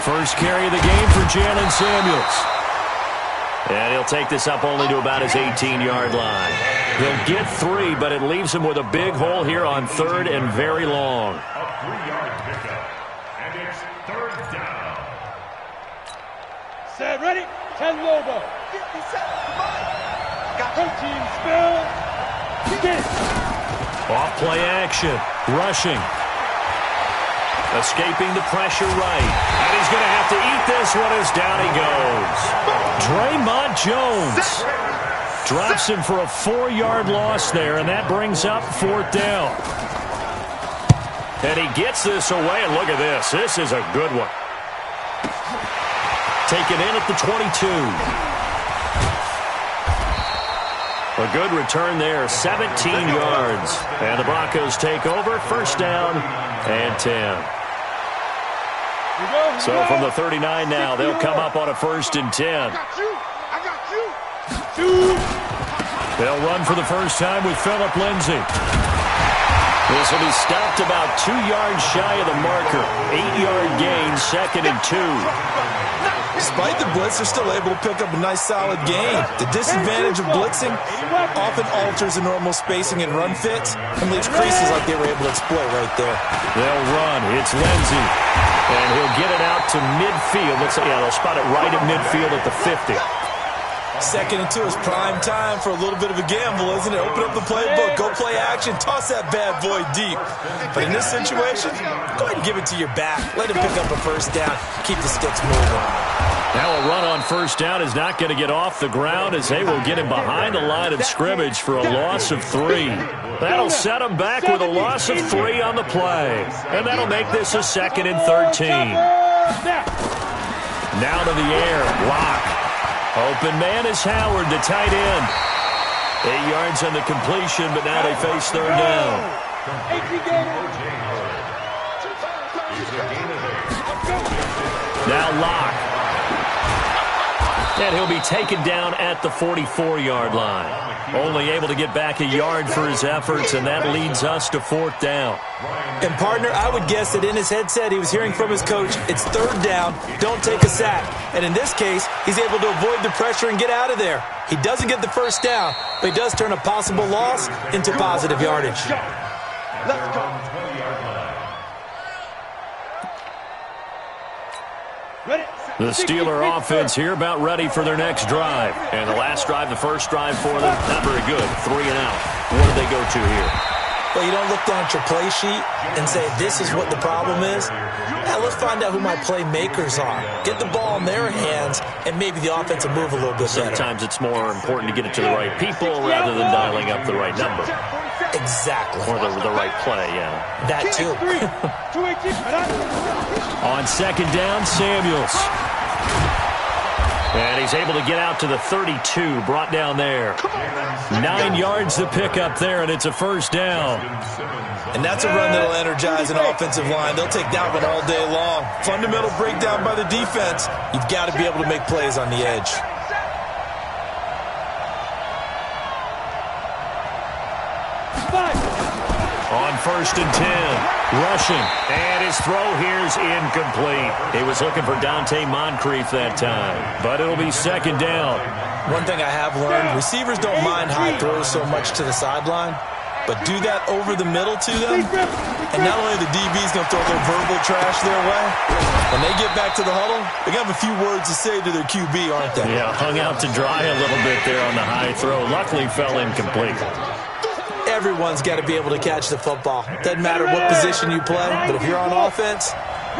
First carry of the game for Jalen Samuels. And he'll take this up only to about his 18-yard line. He'll get 3, but it leaves him with a big hole here on 3rd and very long. A 3-yard pickup. And it's 3rd down. Set, ready? 10 Lobo. 57, come on. Got protein spill. Get. Off play action. Rushing. Escaping the pressure right. And he's going to have to eat this one as down he goes. Draymond Jones drops him for a 4-yard loss there, and that brings up 4th down. And he gets this away, and look at this. This is a good one. Taken in at the 22. A good return there, 17 yards. And the Broncos take over, 1st down and 10. So from the 39 now, they'll come up on a 1st and 10. I got you. They'll run for the first time with Phillip Lindsay. This will be stopped about 2 yards shy of the marker. 8-yard gain, 2nd and 2. Despite the blitz, they're still able to pick up a nice solid gain. The disadvantage of blitzing often alters the normal spacing and run fits and leaves creases like they were able to exploit right there. They'll run. It's Lindsay. And he'll get it out to midfield. They'll spot it right at midfield at the 50. 2nd and 2 is prime time for a little bit of a gamble, isn't it? Open up the playbook, go play action, toss that bad boy deep. But in this situation, go ahead and give it to your back. Let him pick up a 1st down. Keep the sticks moving. Now a run on 1st down is not going to get off the ground as they will get him behind the line of scrimmage for a loss of 3. That'll set him back with a loss of 3 on the play. And that'll make this a 2nd and 13. Now to the air. Lock. Open man is Howard, the tight end. 8 yards on the completion, but now they face 3rd down. Now Lock. And he'll be taken down at the 44-yard line. Only able to get back a yard for his efforts, and that leads us to 4th down. And, partner, I would guess that in his headset he was hearing from his coach, it's 3rd down, don't take a sack. And in this case, he's able to avoid the pressure and get out of there. He doesn't get the 1st down, but he does turn a possible loss into positive yardage. Let's go. The Steeler offense here about ready for their next drive. And the last drive, the first drive for them, not very good. 3 and out. What do they go to here? Well, you don't look down at your play sheet and say, this is what the problem is. Now, let's find out who my playmakers are. Get the ball in their hands, and maybe the offense will move a little bit better. Sometimes it's more important to get it to the right people rather than dialing up the right number. Exactly. Or the right play, yeah. That too. On 2nd down, Samuels. And he's able to get out to the 32, brought down there. 9 yards to pick up there, and it's a 1st down. And that's a run that'll energize an offensive line. They'll take that one all day long. Fundamental breakdown by the defense. You've got to be able to make plays on the edge. On 1st and 10, rushing, and his throw here's incomplete. He was looking for Dante Moncrief that time, but it'll be 2nd down. One thing I have learned, receivers don't mind high throws so much to the sideline, but do that over the middle to them, and not only the DB's going to throw their verbal trash their way, when they get back to the huddle, they're going to have a few words to say to their QB, aren't they? Yeah, hung out to dry a little bit there on the high throw. Luckily fell incomplete. Everyone's got to be able to catch the football. Doesn't matter what position you play, but if you're on offense,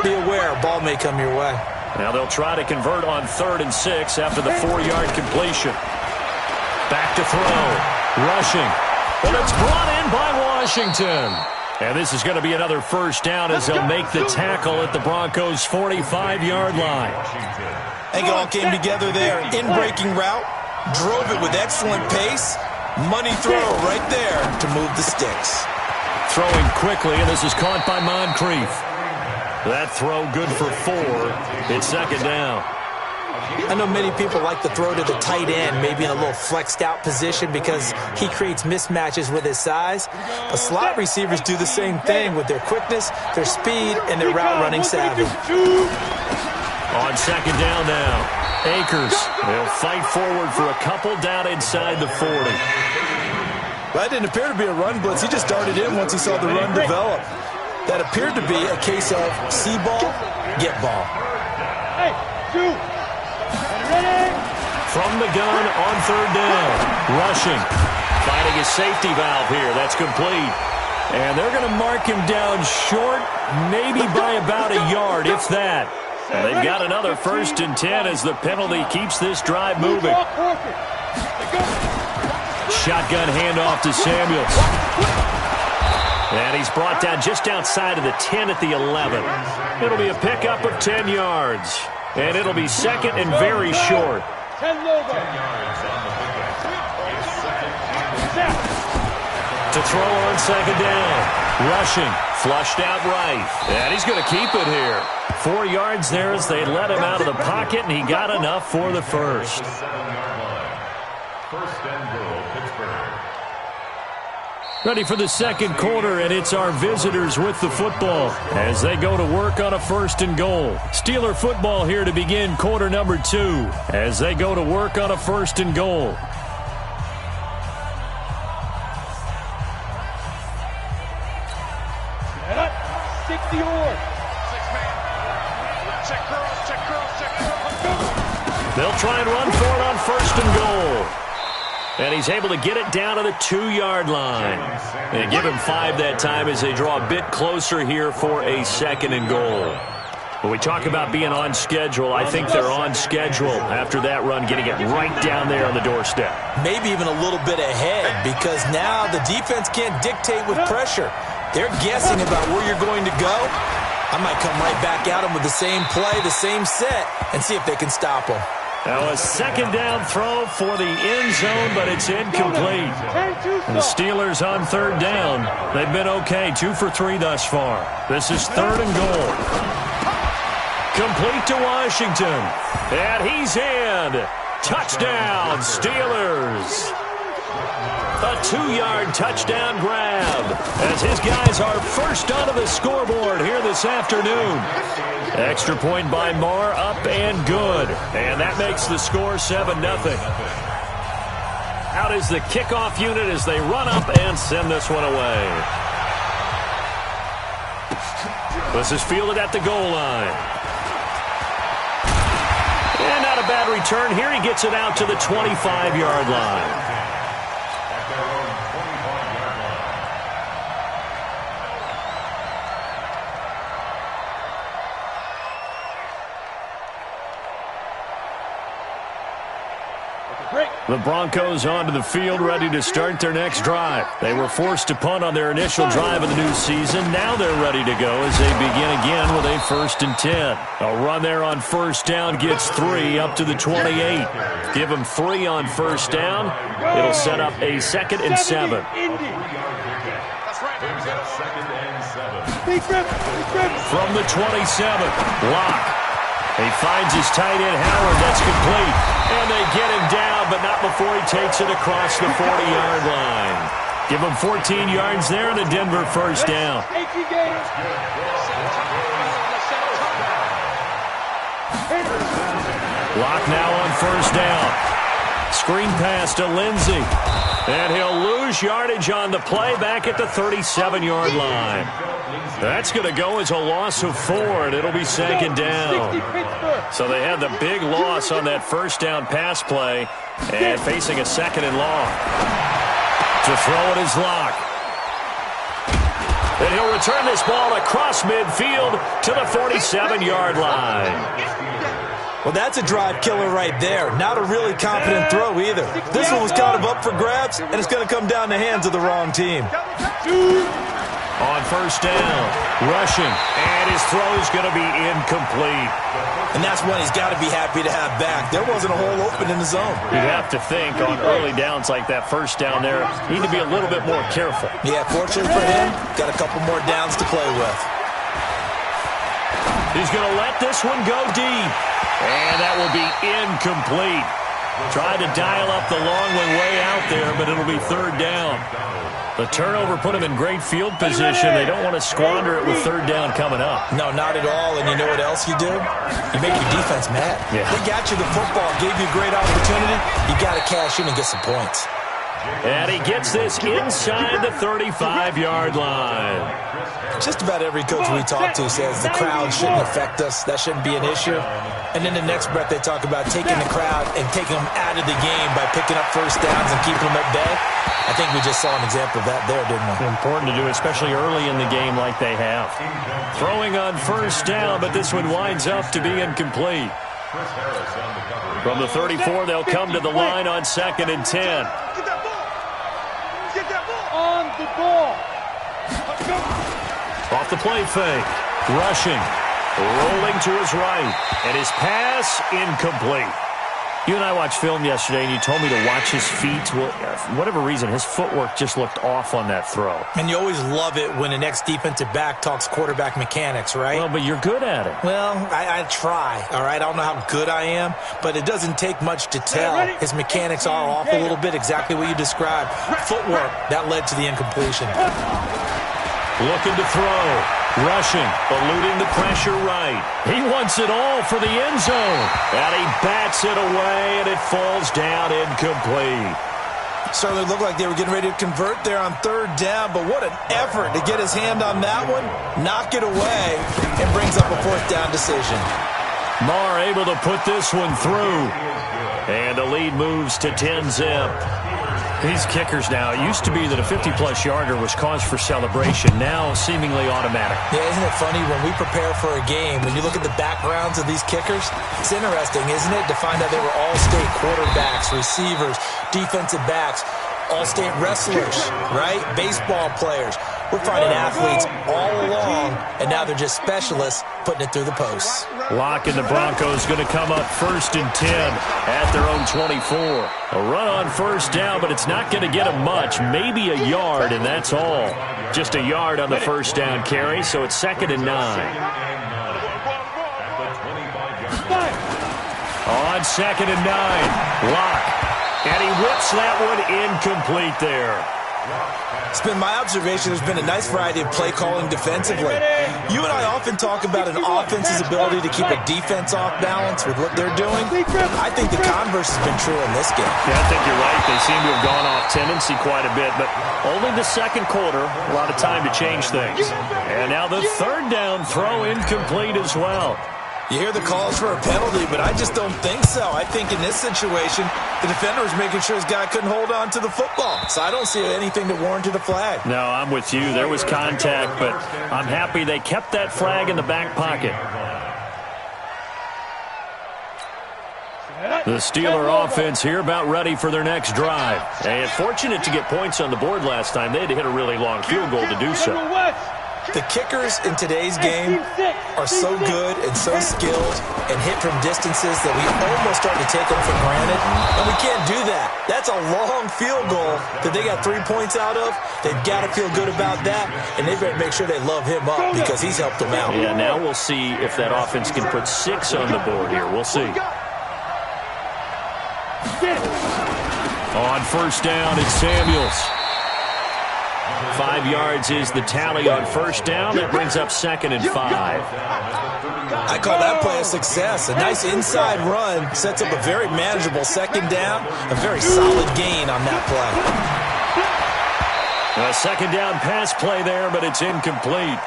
be aware a ball may come your way. Now they'll try to convert on 3rd and 6 after the 4-yard completion. Back to throw. Rushing. But it's brought in by Washington. And this is going to be another 1st down as they'll make the tackle at the Broncos' 45-yard line. I think it all came together there. In-breaking route. Drove it with excellent pace. Money throw right there to move the sticks. Throwing quickly, and this is caught by Moncrief. That throw good for 4. It's 2nd down. I know many people like to throw to the tight end, maybe in a little flexed out position because he creates mismatches with his size. But slot receivers do the same thing with their quickness, their speed, and their route running savvy. On second down now. Akers will fight forward for a couple down inside the 40. That didn't appear to be a run blitz. He just darted in once he saw the run develop. That appeared to be a case of see ball, get ball. Hey, shoot. Ready? From the gun on third down. Rushing. Finding a safety valve here. That's complete. And they're going to mark him down short, maybe by about a yard, if that. And they've got another 1st and 10 as the penalty keeps this drive moving. Shotgun handoff to Samuels. And he's brought down just outside of the 10 at the 11. It'll be a pickup of 10 yards. And it'll be second and very short. 10 Lobo. To throw on second down. Rushing. Flushed out right. And he's going to keep it here. 4 yards there as they let him out of the pocket, and he got enough for the first. 1st and goal, Pittsburgh. Ready for the second quarter, and it's our visitors with the football as they go to work on a 1st and goal. Steeler football here to begin quarter number 2 as they go to work on a 1st and goal. They'll try and run for it on 1st and goal. And he's able to get it down to the 2-yard line. And give him 5 that time as they draw a bit closer here for a 2nd and goal. When we talk about being on schedule, I think they're on schedule after that run, getting it right down there on the doorstep. Maybe even a little bit ahead because now the defense can't dictate with pressure. They're guessing about where you're going to go. I might come right back at them with the same play, the same set, and see if they can stop them. Now a second down throw for the end zone, but it's incomplete. And the Steelers on third down. They've been okay, 2 for 3 thus far. This is 3rd and goal. Complete to Washington. And he's in. Touchdown, Steelers. A 2-yard touchdown grab as his guys are first onto the scoreboard here this afternoon. Extra point by Marr, up and good. And that makes the score 7-0. Out is the kickoff unit as they run up and send this one away. This is fielded at the goal line. And not a bad return here. He gets it out to the 25-yard line. The Broncos onto the field, ready to start their next drive. They were forced to punt on their initial drive of the new season. Now they're ready to go as they begin again with a 1st and 10. A run there on 1st down gets 3 up to the 28. Give them 3 on 1st down. It'll set up a 2nd and 7. From the 27, Locke. He finds his tight end, Howard. That's complete. And they get him down, but not before he takes it across the 40-yard line. Give him 14 yards there and a Denver 1st down. Locke now on 1st down. Screen pass to Lindsey. And he'll lose yardage on the play back at the 37-yard line. That's going to go as a loss of 4, and it'll be 2nd down. So they had the big loss on that 1st down pass play and facing a 2nd and long. To throw it is Locke. And he'll return this ball across midfield to the 47-yard line. Well, that's a drive killer right there. Not a really competent throw either. This one was kind of up for grabs, and it's going to come down the hands of the wrong team. On 1st down, rushing, and his throw is going to be incomplete. And that's one he's got to be happy to have back. There wasn't a hole open in the zone. You'd have to think on early downs like that 1st down there, you need to be a little bit more careful. Yeah, fortunately for him, got a couple more downs to play with. He's going to let this one go deep. And that will be incomplete. Tried to dial up the long one way out there, but it'll be third down. The turnover put them in great field position. They don't want to squander it with third down coming up. No, not at all. And you know what else you do? You make your defense mad. Yeah. They got you the football, gave you a great opportunity. You got to cash in and get some points. And he gets this inside the 35-yard line. Just about every coach we talk to says the crowd shouldn't affect us. That shouldn't be an issue. And then the next breath they talk about taking the crowd and taking them out of the game by picking up first downs and keeping them at bay. I think we just saw an example of that there, didn't we? Important to do, especially early in the game like they have. Throwing on first down, but this one winds up to be incomplete. From the 34, they'll come to the line on 2nd and 10. Get that ball. Get that ball. On the ball. Off the play fake. Rushing. Rolling to his right. And his pass incomplete. You and I watched film yesterday, and you told me to watch his feet. Well, for whatever reason, his footwork just looked off on that throw. And you always love it when an ex-defensive back talks quarterback mechanics, right? Well, but you're good at it. Well, I try, all right? I don't know how good I am, but it doesn't take much to tell. His mechanics are off a little bit, exactly what you described. Footwork, that led to the incompletion. Looking to throw. Rushing. Eluding the pressure right. He wants it all for the end zone. And he bats it away, and it falls down incomplete. Certainly looked like they were getting ready to convert there on third down, but what an effort to get his hand on that one, knock it away, and brings up a fourth down decision. Marr able to put this one through. And the lead moves to 10-zip. These kickers now, it used to be that a 50-plus yarder was cause for celebration. Now, seemingly automatic. Yeah, isn't it funny when we prepare for a game, when you look at the backgrounds of these kickers, it's interesting, isn't it, to find out they were all-state quarterbacks, receivers, defensive backs, all-state wrestlers, right? Baseball players. We're finding athletes all along, and now they're just specialists putting it through the posts. Lock and the Broncos going to come up 1st and 10 at their own 24. A run on first down, but it's not going to get them much. Maybe a yard, and that's all. Just a yard on the first down carry, so it's 2nd and 9. On 2nd and 9, Lock. And he whips that one incomplete there. It's been my observation there's been a nice variety of play calling defensively. You and I often talk about an offense's ability to keep a defense off balance with what they're doing. I think the converse has been true in this game. Yeah, I think you're right. They seem to have gone off tendency quite a bit, but only the second quarter, a lot of time to change things. And now the third down throw incomplete as well. You hear the calls for a penalty, but I just don't think so. I think in this situation, the defender was making sure his guy couldn't hold on to the football. So I don't see anything that warranted a flag. No, I'm with you. There was contact, but I'm happy they kept that flag in the back pocket. The Steeler offense here about ready for their next drive. And fortunate to get points on the board last time. They had to hit a really long field goal to do so. The kickers in today's game are so good and so skilled and hit from distances that we almost start to take them for granted, and we can't do that. That's a long field goal that they got 3 points out of. They've got to feel good about that, and they better make sure they love him up because he's helped them out. Yeah, now we'll see if that offense can put 6 on the board here. We'll see. On first down, it's Samuels. 5 yards is the tally on first down. That brings up 2nd and 5. I call that play a success. A nice inside run sets up a very manageable second down. A very solid gain on that play. A second down pass play there, but it's incomplete.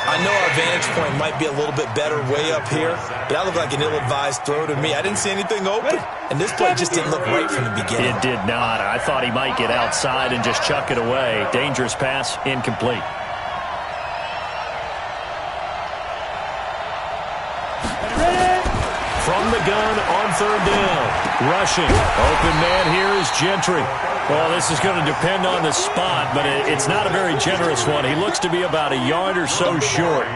I know our vantage point might be a little bit better way up here, but that looked like an ill-advised throw to me. I didn't see anything open, and this play just didn't look right from the beginning. It did not. I thought he might get outside and just chuck it away. Dangerous pass, incomplete. From the gun on third down. Rushing. Open man here is Gentry. Well, this is going to depend on the spot, but it's not a very generous one. He looks to be about a yard or so short.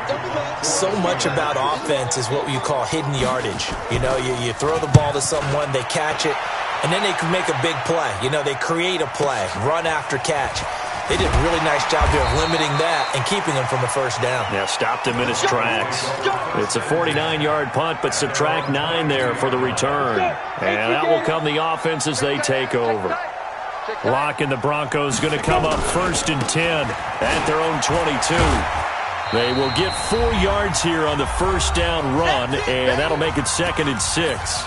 So much about offense is what you call hidden yardage. You know, you throw the ball to someone, they catch it, and then they can make a big play. You know, they create a play, run after catch. They did a really nice job there of limiting that and keeping him from a first down. Yeah, stopped him in his tracks. It's a 49-yard punt, but subtract 9 there for the return. And that will come the offense as they take over. Locke and the Broncos going to come up 1st and 10 at their own 22. They will get 4 yards here on the first down run, and that'll make it 2nd and 6.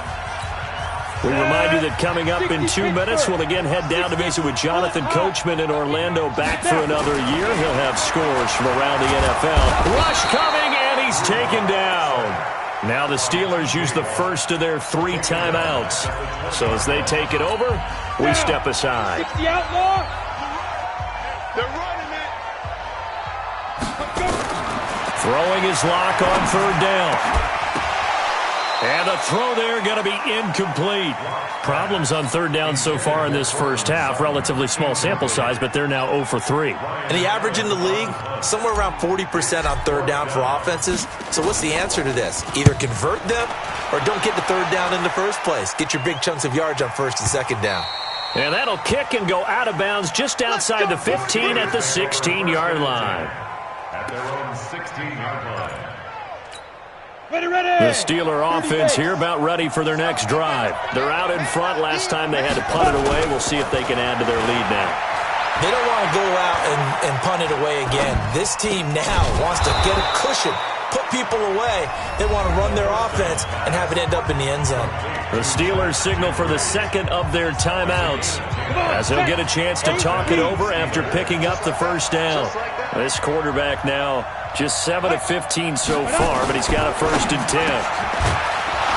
We remind you that coming up in 2 minutes, we'll again head down to visit with Jonathan Coachman in Orlando, back for another year. He'll have scores from around the NFL. Rush coming, and he's taken down. Now the Steelers use the first of their 3 timeouts. So as they take it over, we step aside. It's the outlaw. They're running it. Throwing his Lock on 3rd down. And the throw there going to be incomplete. Problems on 3rd down so far in this first half. Relatively small sample size, but they're now 0 for 3. And the average in the league, somewhere around 40% on 3rd down for offenses. So what's the answer to this? Either convert them or don't get to 3rd down in the first place. Get your big chunks of yards on 1st and 2nd down. And that'll kick and go out of bounds just outside the 15 at the 16-yard line. At their own 16-yard line. Ready. The Steeler offense here about ready for their next drive. They're out in front. Last time they had to punt it away. We'll see if they can add to their lead now. They don't want to go out and punt it away again. This team now wants to get a cushion, put people away. They want to run their offense and have it end up in the end zone. The Steelers signal for the 2nd of their timeouts as they'll get a chance to talk it over after picking up the first down. This quarterback now just 7 of 15 so far, but he's got a 1st and 10.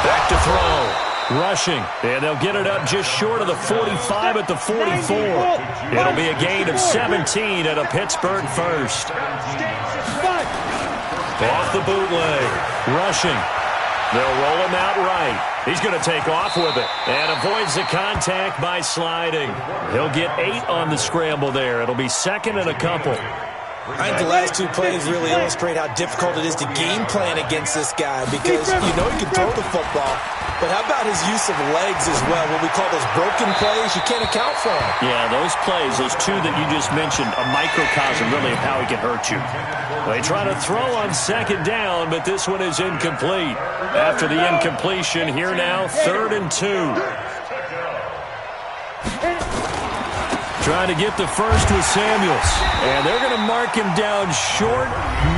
Back to throw. Rushing. And they'll get it up just short of the 45 at the 44. It'll be a gain of 17 at a Pittsburgh first. Off the bootleg. Rushing. They'll roll him out right. He's going to take off with it and avoids the contact by sliding. He'll get 8 on the scramble there. It'll be 2nd and a couple. I think the last 2 plays really illustrate how difficult it is to game plan against this guy because you know he can throw the football, but how about his use of legs as well? What we call those broken plays, you can't account for them. Yeah, those plays, those 2 that you just mentioned, a microcosm really of how he can hurt you. They try to throw on 2nd down, but this one is incomplete. After the incompletion, here now, 3rd and 2. Trying to get the first with Samuels. And they're going to mark him down short,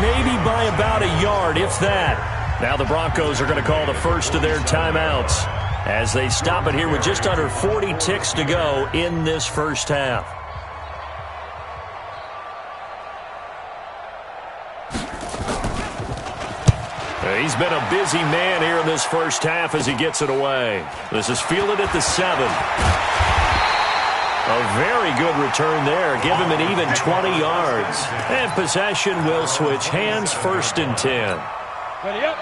maybe by about a yard, if that. Now the Broncos are going to call the first of their timeouts as they stop it here with just under 40 ticks to go in this first half. He's been a busy man here in this first half as he gets it away. This is fielded at the 7. A very good return there. Give him an even 20 yards. And possession will switch hands, 1st and 10. Ready up.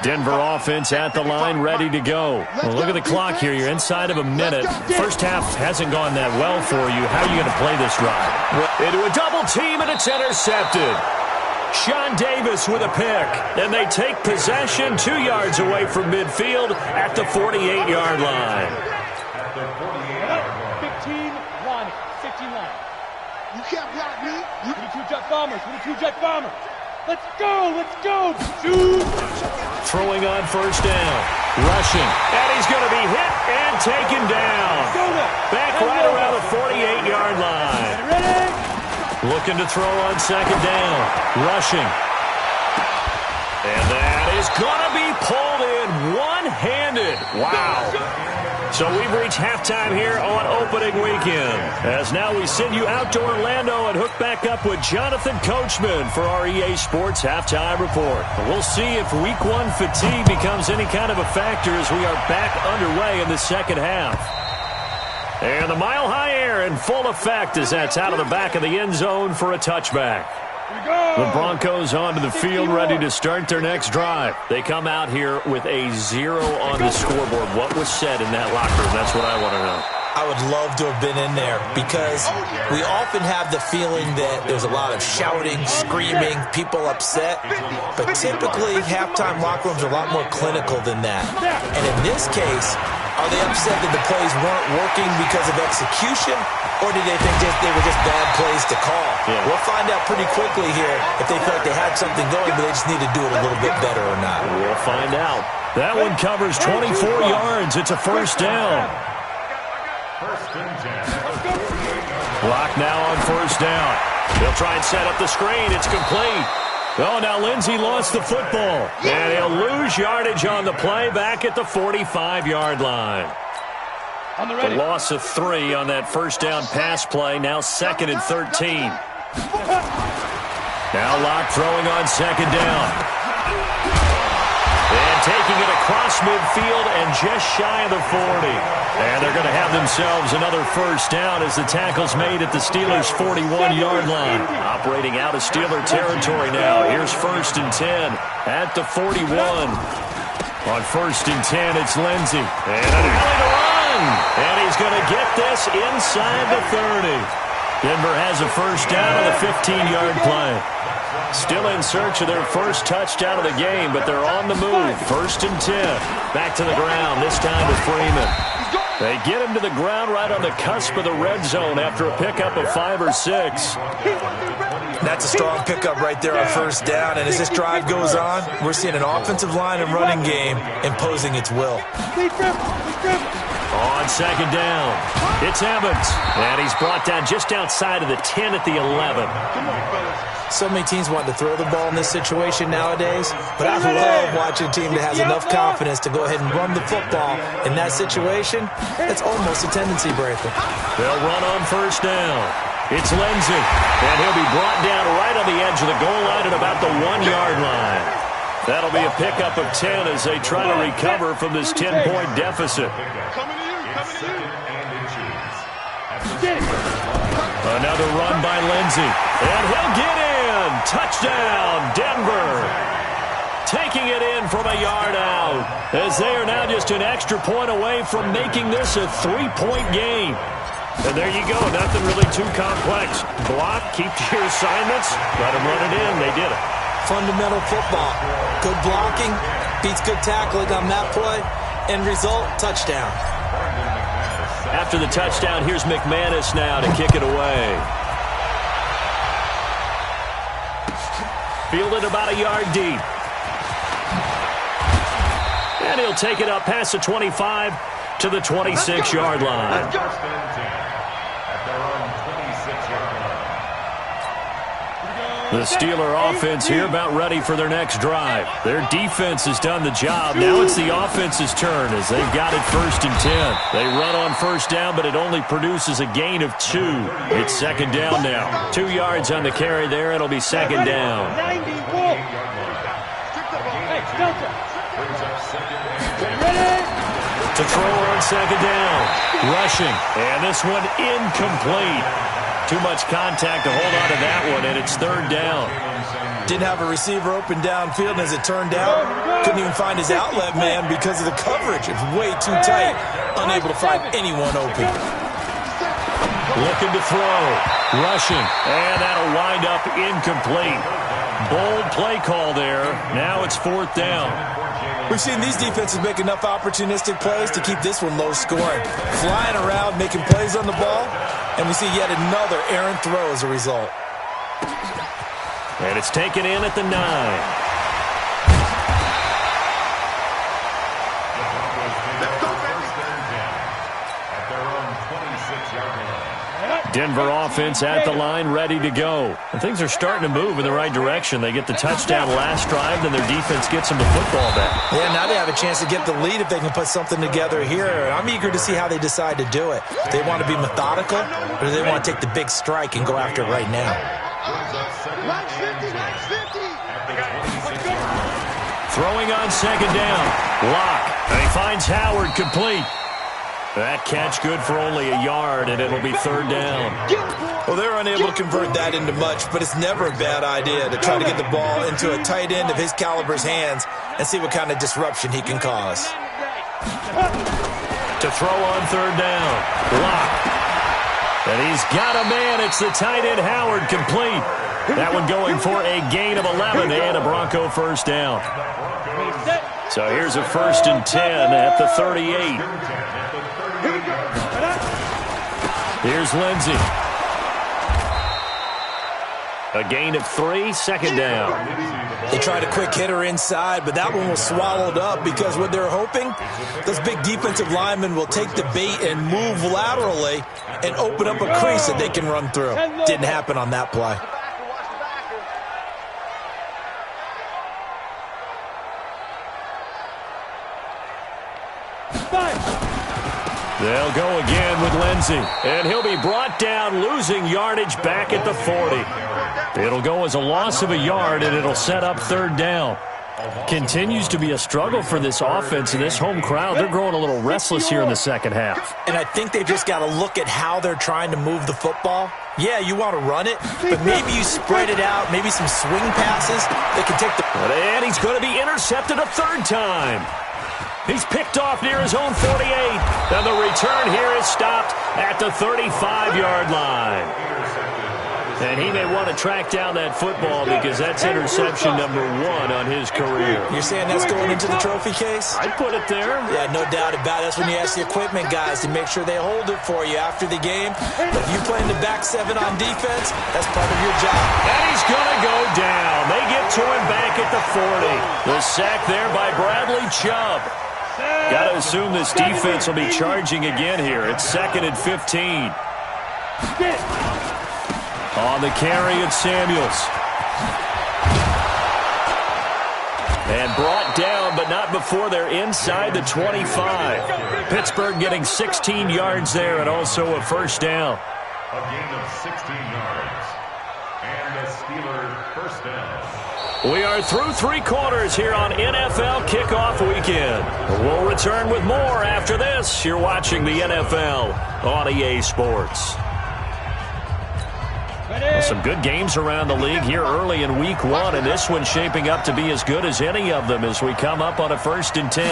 Denver offense at the line, ready to go. Well, look at the clock here. You're inside of a minute. First half hasn't gone that well for you. How are you going to play this drive? Into a double team, and it's intercepted. Sean Davis with a pick. And they take possession 2 yards away from midfield at the 48-yard line. 15 line. You can't block me. We the 2 jet bombers. We the 2 jet bombers. Let's go. Shoot. Throwing on 1st down. Rushing. And he's going to be hit and taken down. Back right around the 48-yard line. Ready? Looking to throw on 2nd down. Rushing. And that is going to be pulled in one-handed. Wow. So we've reached halftime here on opening weekend. As now we send you out to Orlando and hook back up with Jonathan Coachman for our EA Sports Halftime Report. We'll see if Week 1 fatigue becomes any kind of a factor as we are back underway in the second half. And the mile-high air in full effect as that's out of the back of the end zone for a touchback. The Broncos onto the field ready to start their next drive. They come out here with a 0 on the scoreboard. What was said in that locker room? That's what I want to know. I would love to have been in there because we often have the feeling that there's a lot of shouting, screaming, people upset. But typically, halftime locker rooms are a lot more clinical than that. And in this case, Are they upset that the plays weren't working because of execution, or did they think they were just bad plays to call? Yeah. We'll find out pretty quickly here if they felt like they had something going, but they just need to do it a little bit better or not. We'll find out. That one covers 24 yards. It's a first down. First and 10. Block now on first down. They'll try and set up the screen. It's complete. Oh, now Lindsey lost the football. And he'll lose yardage on the play back at the 45-yard line. The loss of 3 on that first down pass play. Now 2nd and 13. Now Locke throwing on second down. And taking it across midfield and just shy of the 40. And they're going to have themselves another first down as the tackle's made at the Steelers' 41-yard line. Operating out of Steeler territory now. Here's 1st and 10 at the 41. On 1st and 10, it's Lindsey. And an alley to run. And he's going to get this inside the 30. Denver has a first down on the 15-yard play. Still in search of their first touchdown of the game, but they're on the move. 1st and 10. Back to the ground, this time to Freeman. They get him to the ground right on the cusp of the red zone after a pickup of 5 or 6. That's a strong pickup right there on first down, and as this drive goes on, we're seeing an offensive line and running game imposing its will. On second down, it's Evans, and he's brought down just outside of the 10 at the 11. So many teams want to throw the ball in this situation nowadays, but I love watching a team that has enough confidence to go ahead and run the football. In that situation, it's almost a tendency breaker. They'll run on first down. It's Lindsey, and he'll be brought down right on the edge of the goal line at about the 1-yard line. That'll be a pickup of 10 as they try to recover from this 10-point deficit. Another run by Lindsey, and he'll get in. Touchdown, Denver. Taking it in from a yard out, as they are now just an extra point away from making this a 3-point game. And there you go, nothing really too complex. Block, keep to your assignments, let them run it in. They did it. Fundamental football. Good blocking beats good tackling on that play. End result, touchdown. After the touchdown, here's McManus now to kick it away. Fielded about a yard deep. And he'll take it up past the 25 to the 26-yard line. The Steeler offense here about ready for their next drive. Their defense has done the job. Now it's the offense's turn as they've got it 1st and 10. They run on first down, but it only produces a gain of 2. It's second down now. 2 yards on the carry there. It'll be second down. To throw on second down. Rushing. And this one incomplete. Too much contact to hold on to that one, and it's third down. Didn't have a receiver open downfield, and as it turned out, couldn't even find his outlet man because of the coverage. It's way too tight. Unable to find anyone open. Looking to throw. Rushing. And that'll wind up incomplete. Bold play call there. Now it's 4th down. We've seen these defenses make enough opportunistic plays to keep this one low scoring. Flying around, making plays on the ball, and we see yet another errant throw as a result. And it's taken in at the 9. Denver offense at the line, ready to go. And things are starting to move in the right direction. They get the touchdown last drive, then their defense gets them the football back. Yeah, now they have a chance to get the lead if they can put something together here. I'm eager to see how they decide to do it. They want to be methodical, or do they want to take the big strike and go after it right now? Throwing on second down. Locke. And he finds Howard complete. That catch good for only a yard, and it'll be third down. Well, they're unable to convert that into much, but it's never a bad idea to try to get the ball into a tight end of his caliber's hands and see what kind of disruption he can cause. To throw on third down. Locke. And he's got a man. It's the tight end, Howard, complete. That one going for a gain of 11 and a Bronco first down. So here's a 1st and 10 at the 38. Here's Lindsey. A gain of 3, 2nd down. They tried a quick hitter inside, but that one was swallowed up because what they're hoping, those big defensive linemen will take the bait and move laterally and open up a crease that they can run through. Didn't happen on that play. They'll go again with Lindsey, and he'll be brought down, losing yardage back at the 40. It'll go as a loss of a yard, and it'll set up 3rd down. Continues to be a struggle for this offense and this home crowd. They're growing a little restless here in the second half. And I think they've just got to look at how they're trying to move the football. Yeah, you want to run it, but maybe you spread it out, maybe some swing passes. They can take the... And he's going to be intercepted a 3rd time. He's picked off near his own 48. And the return here is stopped at the 35-yard line. And he may want to track down that football because that's interception number 1 on his career. You're saying that's going into the trophy case? I'd put it there. Yeah, no doubt about it. That's when you ask the equipment guys to make sure they hold it for you after the game. But if you play in the back 7 on defense, that's part of your job. And he's going to go down. They get to him back at the 40. The sack there by Bradley Chubb. Got to assume this defense will be charging again here. It's 2nd and 15. On the carry, it's Samuels. And brought down, but not before they're inside the 25. Pittsburgh getting 16 yards there and also a 1st down. A gain of 16 yards. And the Steelers' 1st down. We are through 3 quarters here on NFL Kickoff Weekend. We'll return with more after this. You're watching the NFL on EA Sports. Some good games around the league here early in Week 1, and this one's shaping up to be as good as any of them as we come up on a 1st and 10.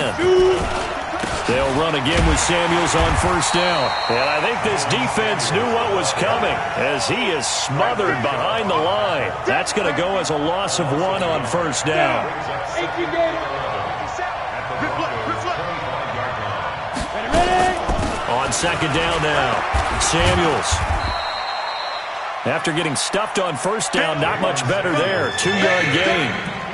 They'll run again with Samuels on 1st down. And I think this defense knew what was coming as he is smothered behind the line. That's going to go as a loss of 1 on 1st down. On 2nd down now, Samuels. After getting stuffed on 1st down, not much better there. 2-yard gain.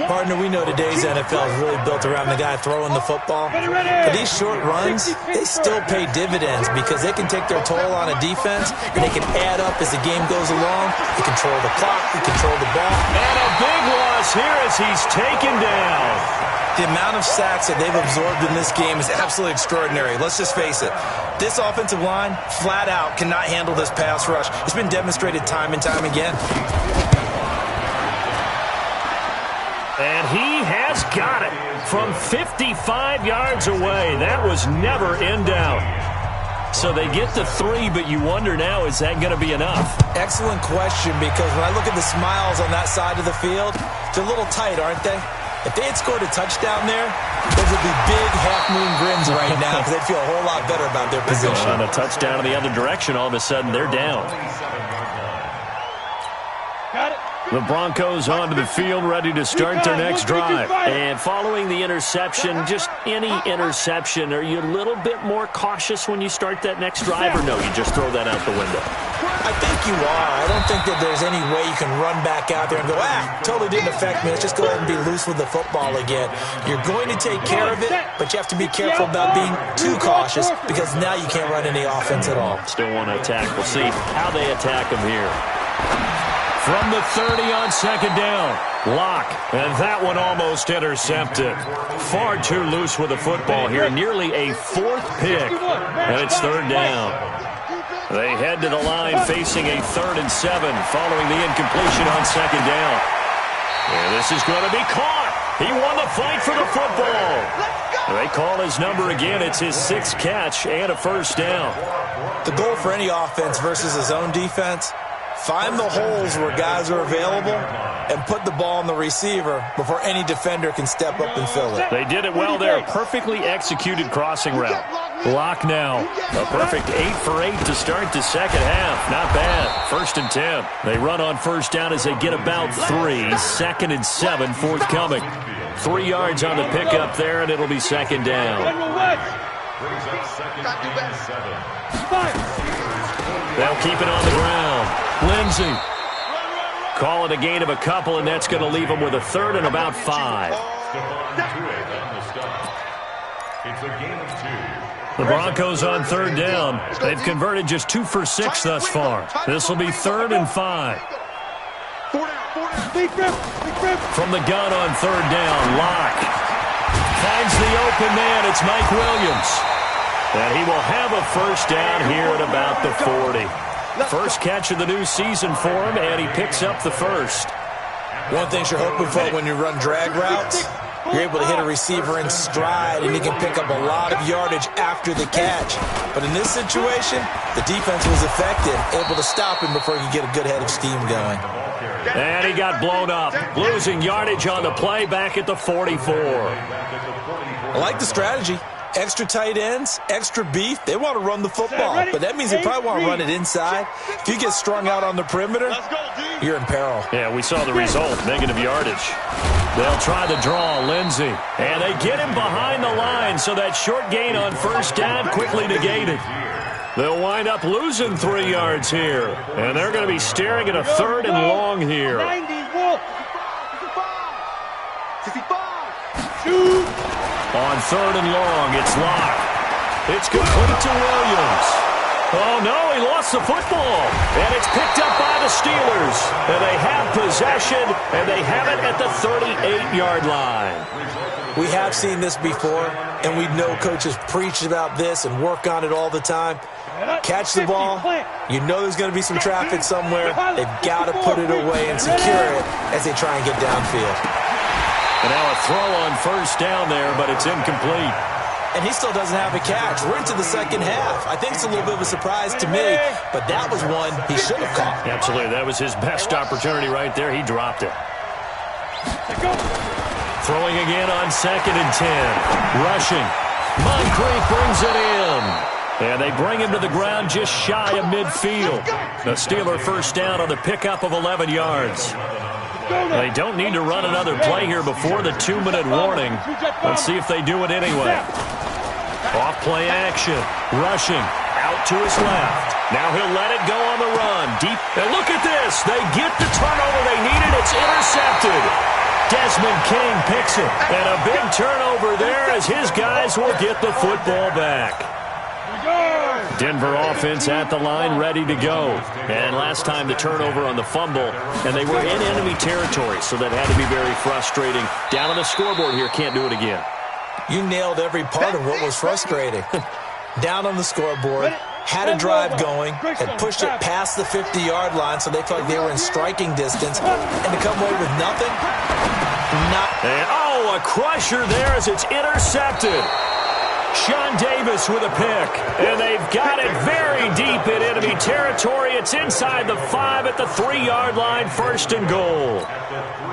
Partner, we know today's NFL is really built around the guy throwing the football. But these short runs, they still pay dividends because they can take their toll on a defense and they can add up as the game goes along. They control the clock, they control the ball. And a big loss here as he's taken down. The amount of sacks that they've absorbed in this game is absolutely extraordinary. Let's just face it. This offensive line, flat out, cannot handle this pass rush. It's been demonstrated time and time again. And he has got it from 55 yards away. That was never in doubt. So they get the 3, but you wonder now, is that going to be enough? Excellent question, because when I look at the smiles on that side of the field, they're a little tight, aren't they? If they had scored a touchdown there, those would be big half-moon grins right now because they'd feel a whole lot better about their position. On a touchdown in the other direction, all of a sudden they're down. Got it. The Broncos onto the field, ready to start their next drive. And following the interception, just any interception, are you a little bit more cautious when you start that next drive, or no, you just throw that out the window? I think you are. I don't think that there's any way you can run back out there and go, totally didn't affect me. Let's just go ahead and be loose with the football again. You're going to take care of it, but you have to be careful about being too cautious because now you can't run any offense at all. Still want to attack. We'll see how they attack him here. From the 30 on 2nd down, Locke, and that one almost intercepted. Far too loose with the football here, nearly a 4th pick, and it's 3rd down. They head to the line facing a 3rd and 7 following the incompletion on 2nd down. And this is going to be caught. He won the fight for the football. They call his number again. It's his 6th catch and a 1st down. The goal for any offense versus his own defense, find the holes where guys are available and put the ball on the receiver before any defender can step up and fill it. They did it well there. Perfectly executed crossing route. Lock now. A perfect 8 for 8 to start the second half. Not bad. 1st and 10. They run on first down as they get about 3. 2nd and 7 forthcoming. 3 yards on the pickup there, and it'll be 2nd down. Brings up 2nd and 7. They'll keep it on the ground. Lindsey. Call it a gain of a couple, and that's going to leave them with a 3rd and about 5. It's a gain of 2. The Broncos on 3rd down. They've converted just 2 for 6 thus far. This will be 3rd and 5. From the gun on 3rd down, Locke finds the open man. It's Mike Williams. And he will have a 1st down here at about the 40. First catch of the new season for him, and he picks up the 1st. One thing you're hoping for when you run drag routes, you're able to hit a receiver in stride, and he can pick up a lot of yardage after the catch. But in this situation, the defense was effective, able to stop him before he could get a good head of steam going. And he got blown up, losing yardage on the play back at the 44. I like the strategy. Extra tight ends, extra beef. They want to run the football, but that means they probably want to run it inside. If you get strung out on the perimeter, you're in peril. Yeah, we saw the result, negative yardage. They'll try the draw, Lindsey. And they get him behind the line, so that short gain on 1st down quickly negated. They'll wind up losing 3 yards here. And they're going to be staring at a 3rd and long here. On 3rd and long, it's Locke. It's complete to Williams. Oh, no, he lost the football. And it's picked up by the Steelers. And they have possession, and they have it at the 38-yard line. We have seen this before, and we know coaches preach about this and work on it all the time. Catch the ball. You know there's going to be some traffic somewhere. They've got to put it away and secure it as they try and get downfield. And now a throw on 1st down there, but it's incomplete. And he still doesn't have a catch. We're into the second half. I think it's a little bit of a surprise to me, but that was one he should have caught. Absolutely. That was his best opportunity right there. He dropped it. Throwing again on 2nd and 10. Rushing. Moncrief brings it in. And they bring him to the ground just shy of midfield. A Steeler 1st down on the pickup of 11 yards. They don't need to run another play here before the 2-minute warning. Let's see if they do it anyway. Off play action. Rushing. Out to his left. Now he'll let it go on the run. Deep. And look at this. They get the turnover they needed. It's intercepted. Desmond King picks it. And a big turnover there as his guys will get the football back. Denver offense at the line, ready to go. And last time the turnover on the fumble, and they were in enemy territory, so that had to be very frustrating. Down on the scoreboard here, can't do it again. You nailed every part of what was frustrating. Down on the scoreboard, had a drive going, had pushed it past the 50-yard line, so they felt like they were in striking distance, and to come away with nothing, And, oh, a crusher there as it's intercepted. Sean Davis with a pick, and they've got it very deep in enemy territory. It's inside the 5 at the 3-yard line, 1st and goal.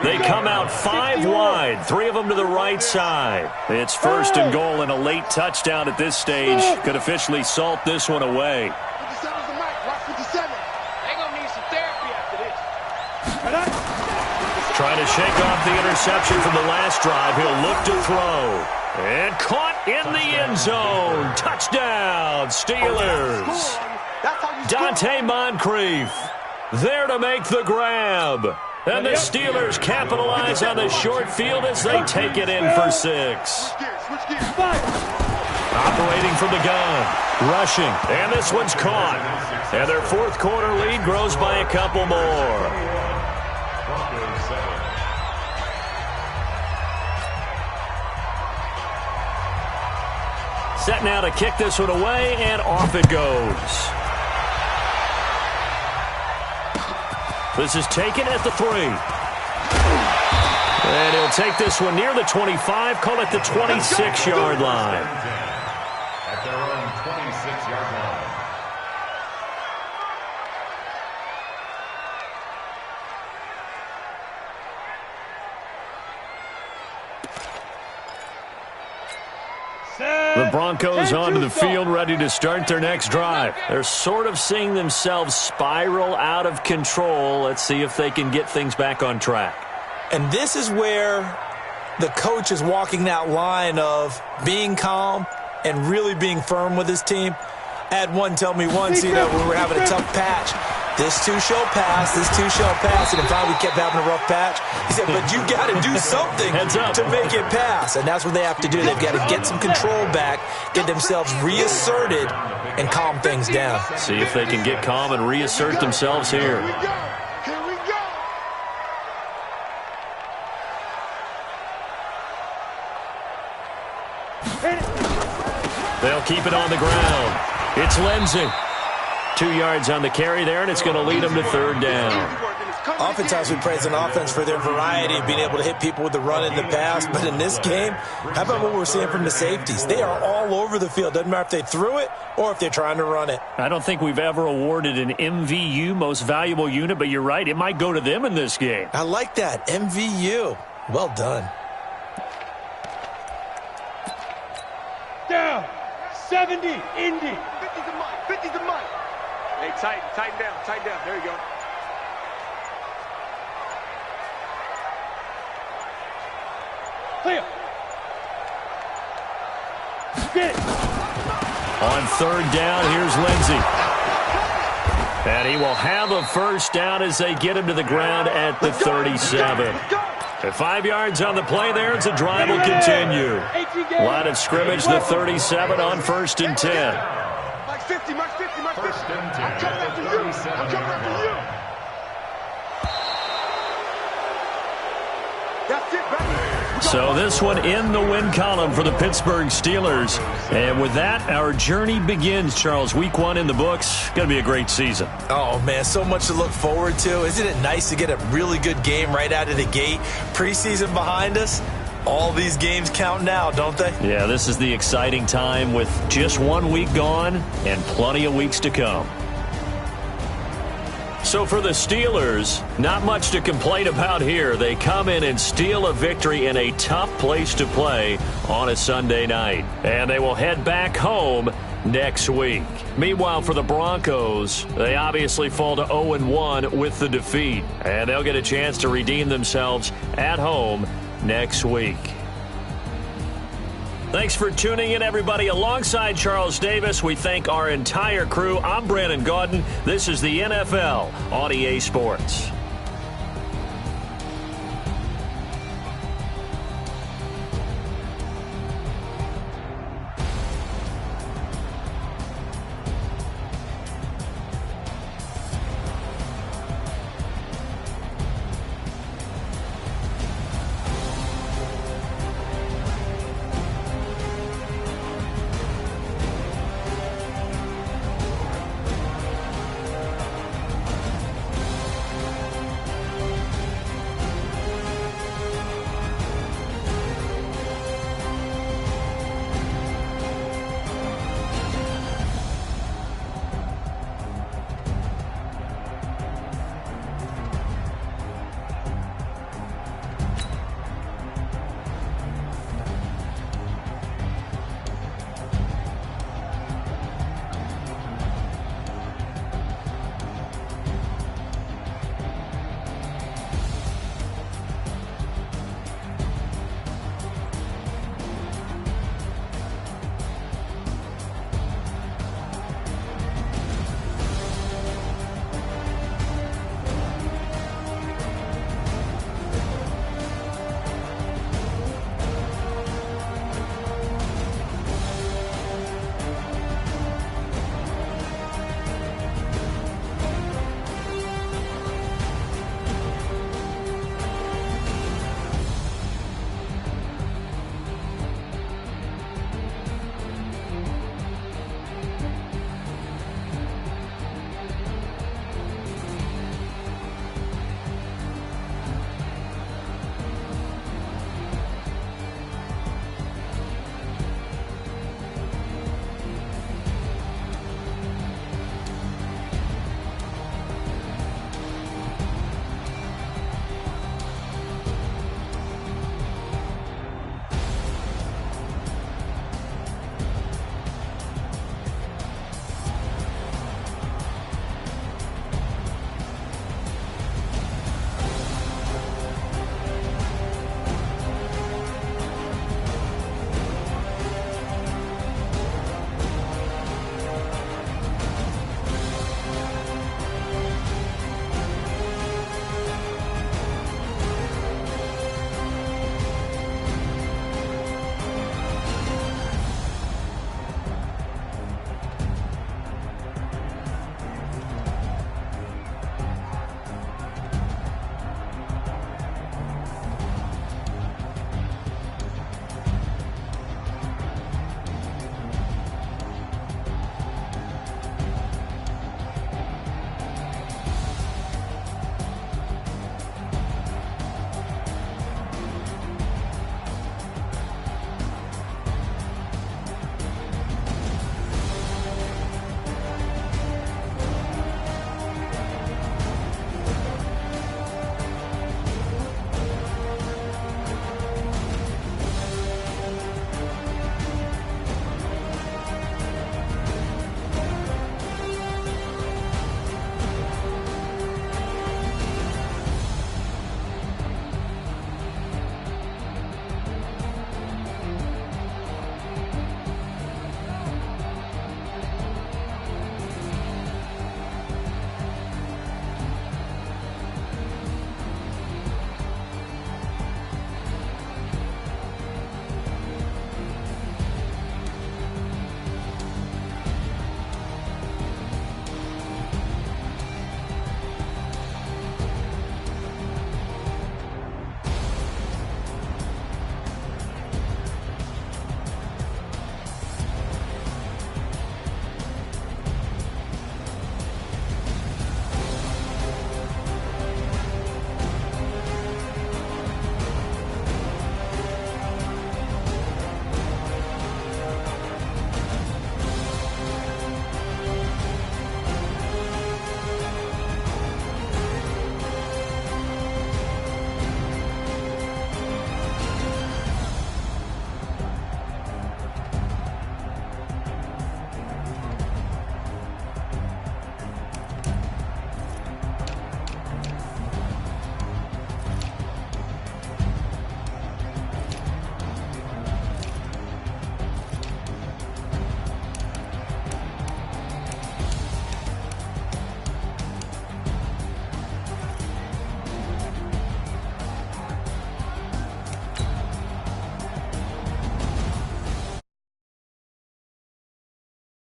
They come out 5 wide, 3 of them to the right side. It's 1st and goal, and a late touchdown at this stage could officially salt this one away. Trying to shake off the interception from the last drive. He'll look to throw. And caught in the end zone. Touchdown, Steelers. Dante Moncrief there to make the grab. And the Steelers capitalize on the short field as they take it in for 6. Operating from the gun. Rushing. And this one's caught. And their 4th quarter lead grows by a couple more. Set now to kick this one away, and off it goes. This is taken at the 3. And he'll take this one near the 25, call it the 26-yard line. At their own 26-yard line. The Broncos onto the field, ready to start their next drive. They're sort of seeing themselves spiral out of control. Let's see if they can get things back on track. And this is where the coach is walking that line of being calm and really being firm with his team. I had one tell me once, when we were having a tough patch, this too shall pass, this too shall pass, and finally we kept having a rough patch. He said, but you got to do something to make it pass, and that's what they have to do. They've got to get some control back, get themselves reasserted, and calm things down. See if they can get calm and reassert themselves here. Here we go. They'll keep it on the ground. It's Lindsey. 2 yards on the carry there, and it's going to lead them to third down. Oftentimes we praise an offense for their variety of being able to hit people with the run in the pass, but in this game, how about what we're seeing from the safeties? They are all over the field. Doesn't matter if they threw it or if they're trying to run it. I don't think we've ever awarded an MVU, most valuable unit, but you're right. It might go to them in this game. I like that. MVU. Well done. Down. 70. Indy. 50's the mic. Hey, tighten down. There you go. Clear. Get it. On third down, here's Lindsey. And he will have a first down as they get him to the ground at the 37. At 5 yards on the play there, it's a drive will continue. Line of scrimmage, the 37 on 1st and 10. Mike 50. First and 10 I'm coming after you. I'm coming after you. That's it, baby. So this one in the win column for the Pittsburgh Steelers. And with that, our journey begins, Charles. Week 1 in the books. Going to be a great season. Oh, man, so much to look forward to. Isn't it nice to get a really good game right out of the gate? Preseason behind us. All these games count now, don't they? Yeah, this is the exciting time with just 1 week gone and plenty of weeks to come. So for the Steelers, not much to complain about here. They come in and steal a victory in a tough place to play on a Sunday night. And they will head back home next week. Meanwhile, for the Broncos, they obviously fall to 0-1 with the defeat. And they'll get a chance to redeem themselves at home next week. Thanks for tuning in, everybody. Alongside Charles Davis, we thank our entire crew. I'm Brandon Gaudin. This is the NFL on EA Sports.